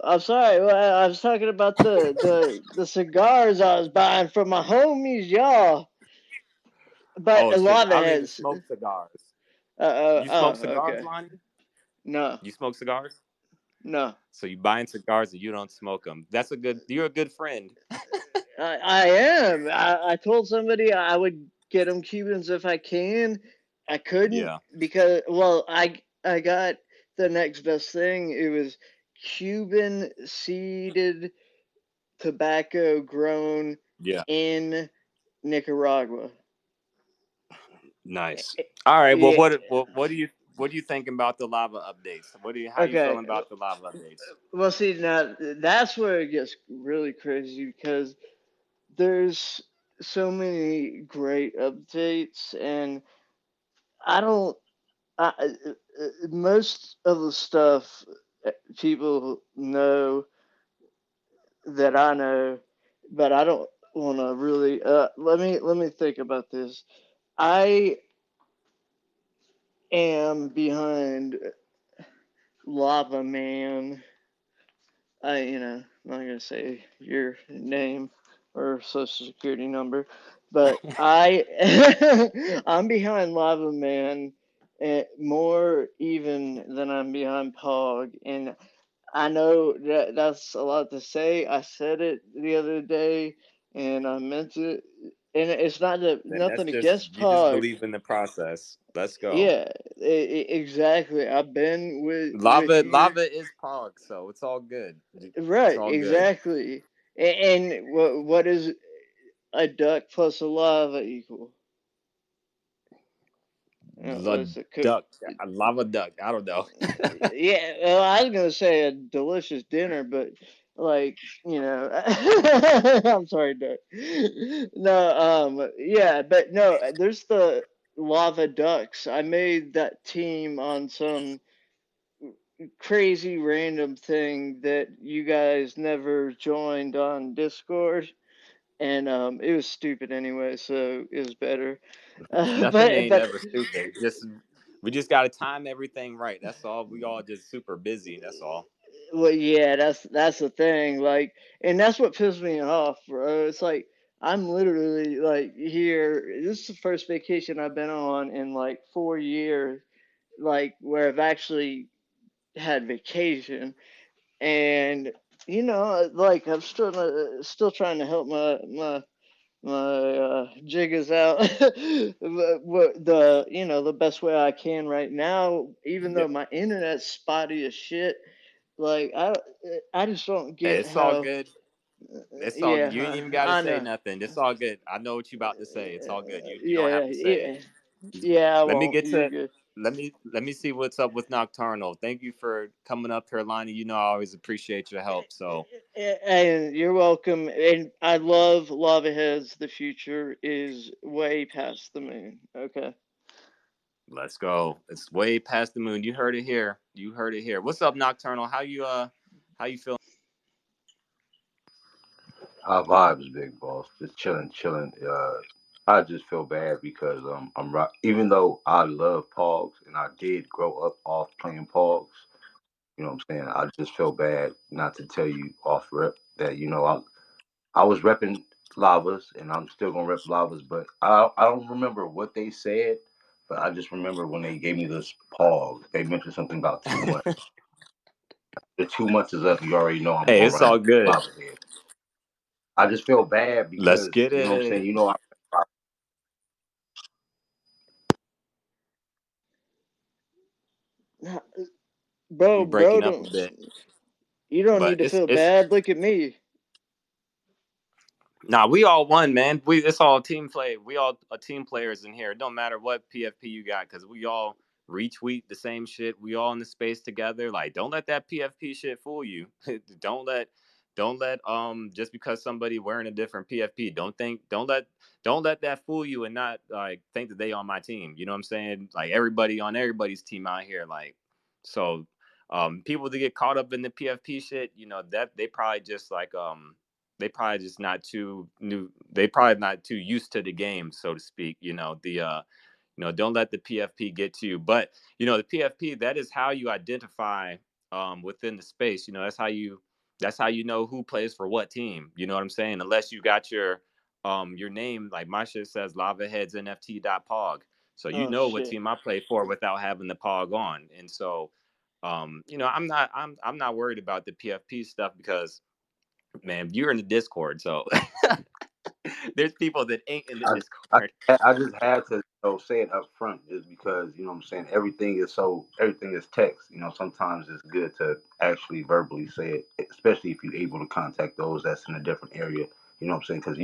I'm sorry. Well, I was talking about the cigars I was buying from my homies, y'all. But
Oh
a
shit.
lot of
I don't even
heads.
smoke cigars. You
Oh,
smoke cigars,
okay.
Lonnie?
No,
You smoke cigars?
no.
So you buying cigars and you don't smoke them. You're a good friend.
I am. I told somebody I would get them Cubans if I can. I couldn't
Yeah.
because, well, I got the next best thing. It was Cuban seeded tobacco grown
Yeah.
in Nicaragua.
Nice. All right. Well,
Yeah.
what do you thinking about the lava updates? How you
Okay.
feeling about the lava updates?
Well, see, now that's where it gets really crazy because there's so many great updates, and I don't. Most of the stuff people know that I know, but I don't want to really. Let me think about this. I am behind Lava Man. I'm not gonna say your name or social security number, but I'm behind Lava Man, more even than I'm behind Pog, and I know that that's a lot to say. I said it the other day, and I meant it, and it's not
Then that's
nothing
just
against
you just
Pog.
believe in the process. Let's go.
Yeah, exactly. I've been with you.
Lava is Pog, so it's all good. It's
Right,
all good.
exactly. And what is a duck plus a lava equal? What
The
is it? Cook?
duck, a lava duck. I don't know.
Yeah, well, I was gonna say a delicious dinner, but like, I'm sorry, duck. No, yeah, but no, there's the lava ducks. I made that team on some crazy random thing that you guys never joined on Discord, and it was stupid anyway, so it was better.
Nothing
But
ain't ever stupid. Just We just got to time everything right. That's all. We all just super busy. That's all.
Well, yeah, that's the thing. Like, and that's what pisses me off, bro. It's like I'm literally like here. This is the first vacation I've been on in like 4 years, like where I've actually had vacation, and like I'm still trying to help my jiggers out the best way I can right now, even
Yeah.
though my internet's spotty as shit. Like I just don't
Hey,
get
it's all
how.
good. It's all good. You ain't
Yeah,
even got to
I
say
know.
nothing. It's all good. I know what you about to say. It's all good. You don't have
Yeah,
to say it.
yeah, yeah. I
Let me
won't.
get
You're
to
good.
let me see what's up with Nocturnal. Thank you for coming up here, Lonnie. You know I always appreciate your help. So
And you're welcome. And I love Lava Heads. The future is way past the moon. Okay.
let's go. It's way past the moon. You heard it here. You heard it here. What's up, Nocturnal? How you feeling?
Our vibes, big boss. Just chilling, chilling. I just feel bad because even though I love Pogs and I did grow up off playing Pogs, you know what I'm saying. I just feel bad not to tell you off rip that I was repping Lavas and I'm still gonna rep Lavas, but I don't remember what they said, but I just remember when they gave me this Pog, they mentioned something about 2 months. The 2 months is up. You already know I'm
Hey,
gonna
it's all
run
good.
Lava head. I just feel bad
Let's
because
get
you know what I'm saying.
it.
Nah,
You
bro,
breaking up a
don't
bit,
you don't
but
need to feel
it's
bad. Look at me.
nah, we all won, man. It's all team play. We all are team players in here. It don't matter what PFP you got, because we all retweet the same shit. We all in the space together. Like, don't let that PFP shit fool you. don't let just because somebody wearing a different PFP, don't let that fool you and not like think that they on my team. You know what I'm saying? Like everybody on everybody's team out here. Like so people that get caught up in the PFP shit, that they probably just not too new. They probably not too used to the game, so to speak. Don't let the PFP get to you. But the PFP, that is how you identify within the space. That's how you know who plays for what team. You know what I'm saying? Unless you got your name, like my shit says lavaheadsnft.pog. So you
Oh
know what
shit.
team I play for without having the pog on. And so I'm not worried about the PFP stuff because man, you're in the Discord, so there's people that ain't in the
I, I
Discord.
I just had to say it up front just because you know what I'm saying everything is text. Sometimes it's good to actually verbally say it, especially if you're able to contact those that's in a different area. You know what I'm saying? Because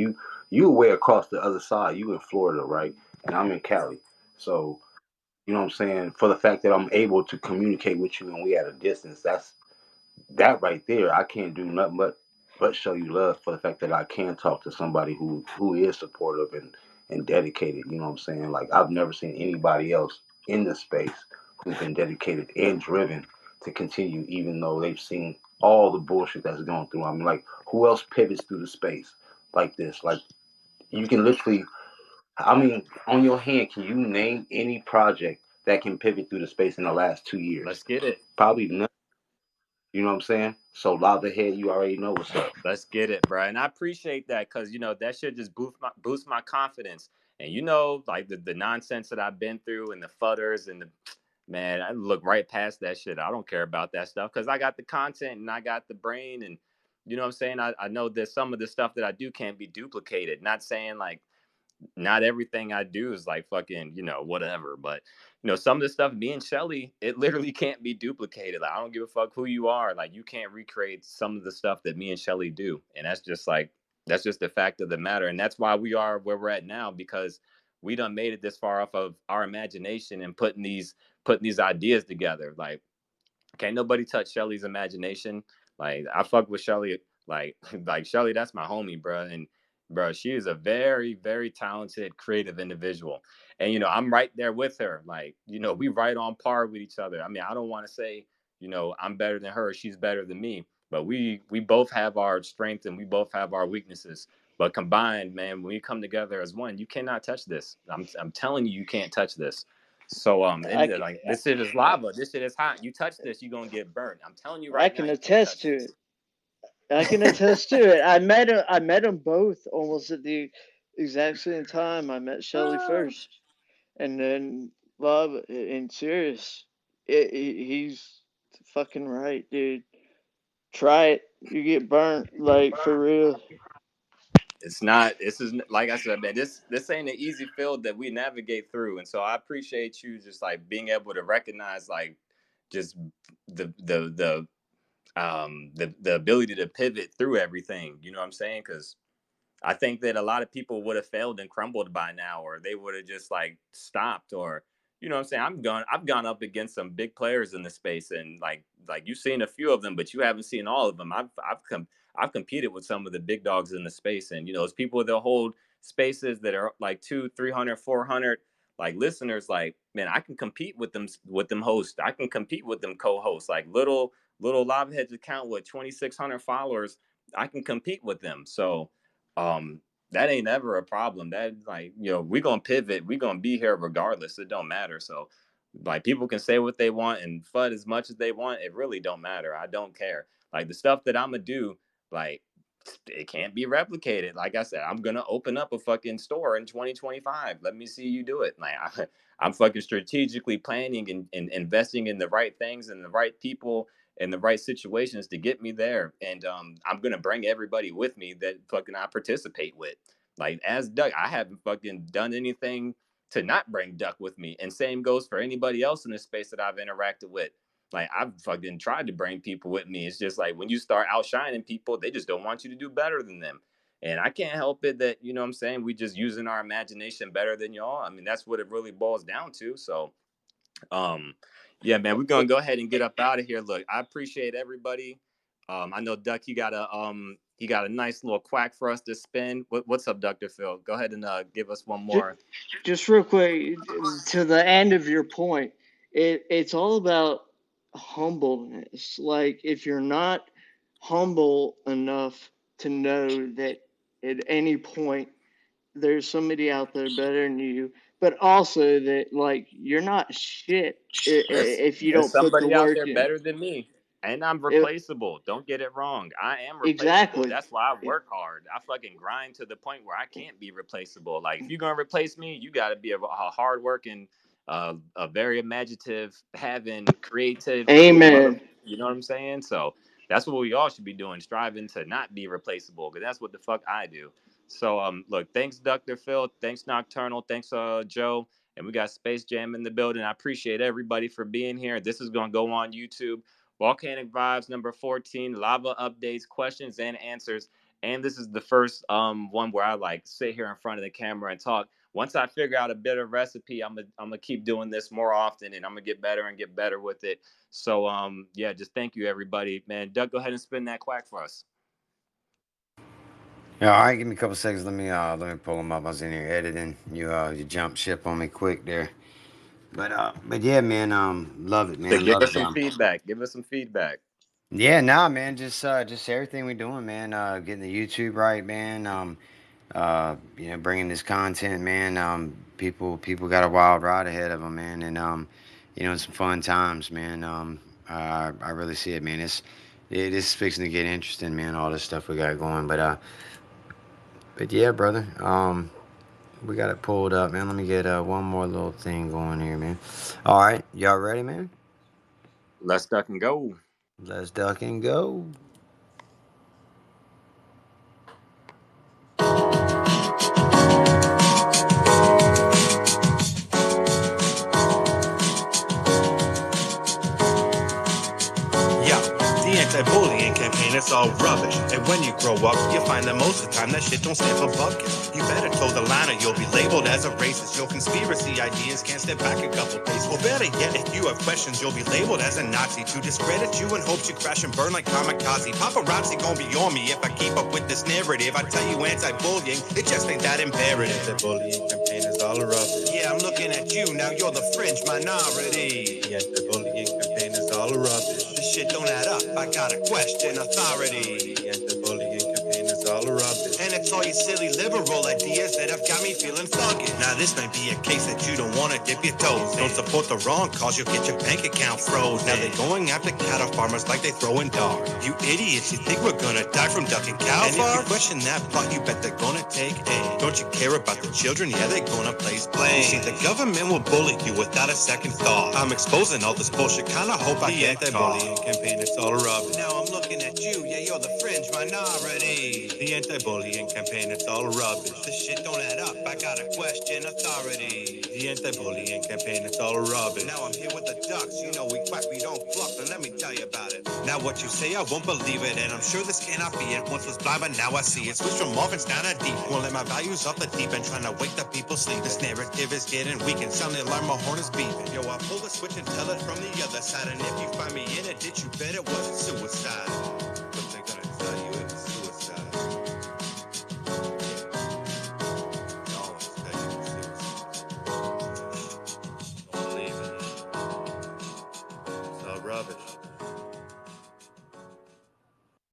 you way across the other side. You in Florida, right? And I'm in Cali. So you know what I'm saying. For the fact that I'm able to communicate with you and we at a distance, that right there, I can't do nothing but show you love for the fact that I can talk to somebody who is supportive and dedicated. You know what I'm saying? Like I've never seen anybody else in the space who's been dedicated and driven to continue, even though they've seen all the bullshit that's going through. I mean, like who else pivots through the space like this? Like you can literally, I mean, on your hand, can you name any project that can pivot through the space in the last 2 years?
Let's get it.
Probably none. You know what I'm saying? So lava head, you already know what's up.
Let's get it, bro. And I appreciate that because that should just boost my confidence. And like the nonsense that I've been through and the futters and the man, I look right past that shit. I don't care about that stuff because I got the content and I got the brain and you know what I'm saying? I know that some of the stuff that I do can't be duplicated. Not saying like not everything I do is like fucking, whatever. But some of the stuff me and Shelly, it literally can't be duplicated. Like I don't give a fuck who you are. Like you can't recreate some of the stuff that me and Shelly do. And that's just the fact of the matter. And that's why we are where we're at now, because we done made it this far off of our imagination and putting these ideas together. Like can't nobody touch Shelly's imagination. Like I fuck with Shelly, like like Shelly, that's my homie, bro. And bro, she is a very, very talented, creative individual. And I'm right there with her. Like, we right on par with each other. I mean, I don't want to say, I'm better than her, she's better than me. But we both have our strengths and we both have our weaknesses. But combined, man, when we come together as one, you cannot touch this. I'm telling you, you can't touch this. So
I
and
can,
like this shit is lava. This shit is hot. You touch this, you're gonna get burnt. I'm telling you
I
right now,
can
you can't
attest
touch
to
this.
it. I can attest to it. I met them both almost at the exact same time. I met Shelly first, and then Love and Sirius. He's fucking right, dude. Try it. You get burnt, like for real.
It's not. This is like I said, man. This ain't an easy field that we navigate through, and so I appreciate you just like being able to recognize like just the ability to pivot through everything. You know what I'm saying? Because I think that a lot of people would have failed and crumbled by now, or they would have just like stopped, or you know what I'm saying. I've gone up against some big players in the space, and like you've seen a few of them, but you haven't seen all of them. I've competed with some of the big dogs in the space, and you know, it's people that hold spaces that are like 200, 300, 400 like listeners. Like, man, I can compete with them hosts. I can compete with them co-hosts. Like little live heads account with 2,600 followers. I can compete with them. So um that ain't ever a problem. That like, you know, we're gonna pivot, we're gonna be here regardless. It don't matter. So like people can say what they want and fud as much as they want. It really don't matter. I don't care. Like the stuff that I'm gonna do, like it can't be replicated. Like I said, I'm gonna open up a fucking store in 2025. Let me see you do it. Like I'm fucking strategically planning and investing in the right things and the right people in the right situations to get me there. And I'm gonna bring everybody with me that fucking I participate with. Like as Duck, I haven't fucking done anything to not bring Duck with me. And same goes for anybody else in this space that I've interacted with. Like I've fucking tried to bring people with me. It's just like when you start outshining people, they just don't want you to do better than them. And I can't help it that, you know what I'm saying, we just using our imagination better than y'all. I mean, that's what it really boils down to. So um, yeah, man, we're gonna go ahead and get up out of here. Look, I appreciate everybody. I know Duck, he got a nice little quack for us to spin. What's up, Dr. Phil? Go ahead and give us one
Just,
more.
just real quick to the end of your point. It's all about humbleness. Like if you're not humble enough to know that at any point there's somebody out there better than you, but also that like you're not shit if you
There's
don't put the
somebody out
work
there
in.
better than me, and I'm
It,
replaceable. Don't get it wrong. I am replaceable.
exactly.
That's why I work hard. I fucking grind to the point where I can't be replaceable. Like if you're gonna replace me, you got to be a hard working, a very imaginative, having creative mother.
Amen.
You know what I'm saying? So that's what we all should be doing, striving to not be replaceable, because that's what the fuck I do. So look, thanks Dr. Phil, thanks Nocturnal, thanks Joe. And we got Space Jam in the building. I appreciate everybody for being here. This is going to go on YouTube. Volcanic Vibes number 14, lava updates, questions and answers. And this is the first one where I like sit here in front of the camera and talk. Once I figure out a better recipe, I'm gonna keep doing this more often, and I'm gonna get better and get better with it. So yeah, just thank you everybody, man. Doug, go ahead and spin that quack for us.
Yeah, all right, give me a couple seconds. Let me pull them up. I was in here editing. You jumped ship on me quick there. But yeah, man, love it,
So
man,
give
love
us
it.
some feedback. Give us some feedback.
Yeah, nah, man, just everything we doing, man. Getting the YouTube right, man. Bringing this content, man. People got a wild ride ahead of them, man, and it's some fun times, man. I really see it, man. It's fixing to get interesting, man. All this stuff we got going, but yeah, brother. We got it pulled up, man. Let me get one more little thing going here, man. All right, y'all ready, man?
Let's duck and go.
Let's duck and go.
Yeah, the anti-bullying campaign is all rubbish. And when you grow up, you find that most of the time that shit don't stand for bucket. You better toe the line or you'll be labeled as a racist. Your conspiracy ideas can't step back a couple paces. Or better yet, if you have questions, you'll be labeled as a Nazi. To discredit you and hopes you crash and burn like kamikaze. Paparazzi gon' be on me if I keep up with this narrative. I tell you anti-bullying, it just ain't that imperative. Anti-bullying campaign is all rubbish. Yeah, I'm looking at you, now you're the fringe minority. The anti-bullying campaign is all rubbish. This shit don't add up, I gotta question authority. The anti-bullying campaign is all rubbish. And if It's all your silly liberal ideas that have got me feeling thuggish. Now this might be a case that you don't wanna dip your toes. Don't support the wrong cause, you'll get your bank account froze. Now they're going after cattle farmers like they throwing darts. You idiots, you think we're gonna die from ducking cow farts? And if you question that plot, you bet they're gonna take aim. Don't you care about the children? Yeah, they're gonna place blame. You see, the government will bully you without a second thought. I'm exposing all this bullshit, kinda hope I get the anti-bullying campaign, it's all rubbish. Now I'm looking at you, yeah, you're the fringe minority. The anti-bullying campaign, it's all rubbish. This shit don't add up, I gotta question authority. The anti-bullying campaign, it's all rubbish. Now I'm here with the ducks, you know we quack, we don't fluff, and let me tell you about it. Now what you say, I won't believe it, and I'm sure this cannot be it. Once was blind, but now I see it. Switch from orphans down to deep. Won't let my values off the deep end, trying to wake the people sleep. This narrative is getting weak, and sound the alarm, my horn is beeping. Yo, I'll pull the switch and tell it from the other side, and if you find me in a ditch, you bet it wasn't suicide. But they're gonna tell you it was suicide. Yeah. Always tell you it was suicide. Don't believe it. It's all rubbish.